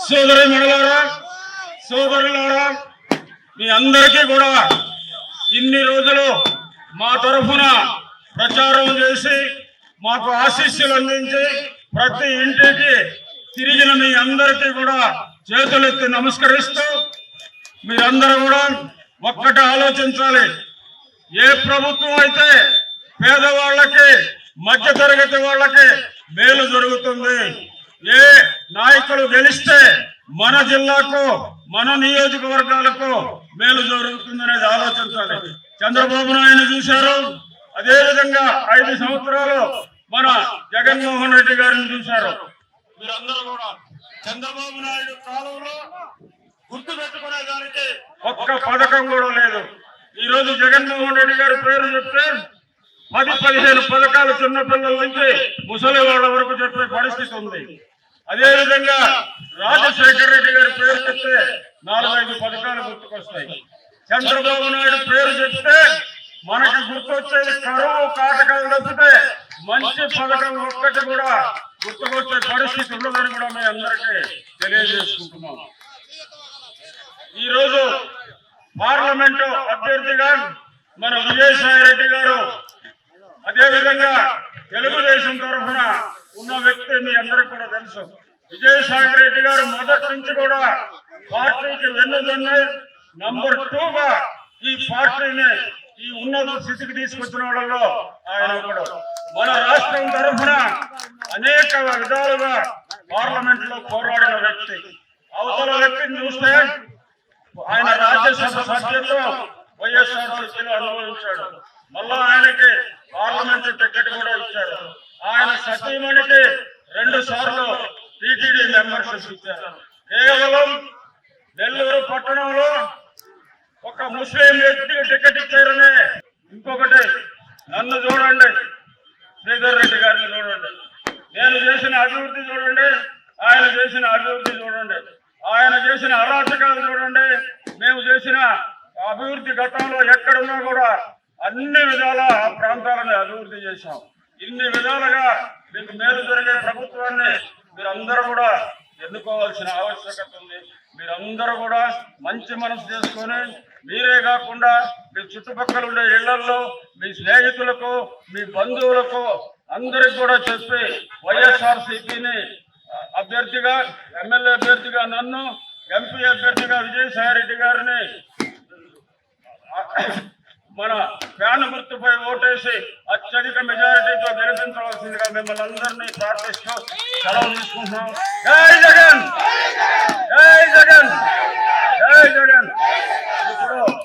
సోదరి మణులారా, సోదరులారా, మీ అందరికీ కూడా ఇన్ని రోజులు మా తరఫున ప్రచారం చేసి మాకు ఆశీస్సులు అందించి ప్రతి ఇంటికి తిరిగిన మీ అందరికీ కూడా చేతులెత్తి నమస్కరిస్తూ మీరందరూ కూడా ఒక్కటి ఆలోచించాలి. ఏ ప్రభుత్వం అయితే పేదవాళ్ళకి మధ్య తరగతి వాళ్ళకి మేలు జరుగుతుంది, ఏ నాయకులు గెలిస్తే మన జిల్లాకు మన నియోజకవర్గాలకు మేలు జరుగుతుందనేది ఆలోచించాలి. చంద్రబాబు నాయుడు చూశారు, అదేవిధంగా 5 సంవత్సరాలు మన జగన్మోహన్ రెడ్డి గారిని చూశారు. మీరందరూ కూడా చంద్రబాబు నాయుడు కాలంలో గుర్తు పెట్టుకునే దానికి ఒక్క పథకం కూడా లేదు. ఈ రోజు జగన్మోహన్ రెడ్డి గారి పేరు చెప్తే 10-15 పథకాలు చిన్నపిల్లల నుంచి ముసలి వాళ్ళ వరకు చెప్పే పరిస్థితి ఉంది. అదేవిధంగా రాజశేఖర రెడ్డి గారి పేరు చెప్తే 4-5 పథకాలు గుర్తుకొస్తాయి. చంద్రబాబు నాయుడు పేరు చెప్తే మనకి గుర్తొచ్చేది కరువు కాటకాలు తప్పితే మంచి పథకం ఒక్కటి కూడా గుర్తుకొచ్చే పరిస్థితి ఉండదని కూడా మీ అందరికీ తెలియజేసుకుంటున్నాం. ఈ రోజు పార్లమెంటు అభ్యర్థిగా మన విజయసాయి రెడ్డి గారు, అదేవిధంగా తెలుగుదేశం తరఫున ఉన్న వ్యక్తి మీ అందరికీ కూడా తెలుసు. విజయసాయి రెడ్డి గారు మొదటి నుంచి కూడా పార్టీకి వెన్నుదన్నే నంబర్ 2గా ఈ పార్టీని ఈ ఉన్నత స్థితికి తీసుకొచ్చిన వాళ్ళలో ఆయన కూడా. మన రాష్ట్రం తరఫున అనేక విధాలుగా పార్లమెంట్ లో పోరాడిన వ్యక్తి. అవతల వ్యక్తిని చూస్తే ఆయన రాజ్యసభ సభ్యత్వం వైఎస్ఆర్సీపీలో అనుభవించాడు. మళ్ళా ఆయనకి పార్లమెంట్ టికెట్ కూడా ఇచ్చారు. ఆయన సతీమణికి 2 సార్లు టీటీడీ మెంబర్షిప్ ఇచ్చారు. కేవలం నెల్లూరు పట్టణంలో ఒక ముస్లిం వ్యక్తికి టికెట్ ఇచ్చారని. ఇంకొకటి, నన్ను చూడండి, శ్రీధర్ రెడ్డి గారిని చూడండి, నేను చేసిన అభివృద్ధి చూడండి, ఆయన చేసిన అభివృద్ధి చూడండి, ఆయన చేసిన అరాచకాలు చూడండి, మేము చేసిన అభివృద్ధి గతంలో ఎక్కడున్నా కూడా అన్ని విధాల ఆ ప్రాంతాలను అభివృద్ధి చేశాం. ఇన్ని విధాలుగా మీకు మేలు జరిగే ప్రభుత్వాన్ని మీరందరూ కూడా ఎన్నుకోవాల్సిన ఆవశ్యకత ఉంది. మీరందరూ కూడా మంచి మనసు చేసుకొని మీరే కాకుండా మీ చుట్టుపక్కల ఉండే ఇళ్లలో మీ స్నేహితులకు, మీ బంధువులకు అందరికి కూడా చెప్పి వైఎస్ఆర్సీపీని అభ్యర్థిగా, ఎమ్మెల్యే అభ్యర్థిగా నన్ను, ఎంపీ అభ్యర్థిగా విజయసాయి రెడ్డి గారిని మన ఫ్యాన్ గుర్తుపై ఓటేసి అత్యధిక మెజారిటీతో గెలిపించవలసిందిగా మిమ్మల్ని అందరినీ ప్రార్థిస్తూ సెలవు తీసుకుంటున్నాం. జై జగన్, జై జగన్, జై జగన్.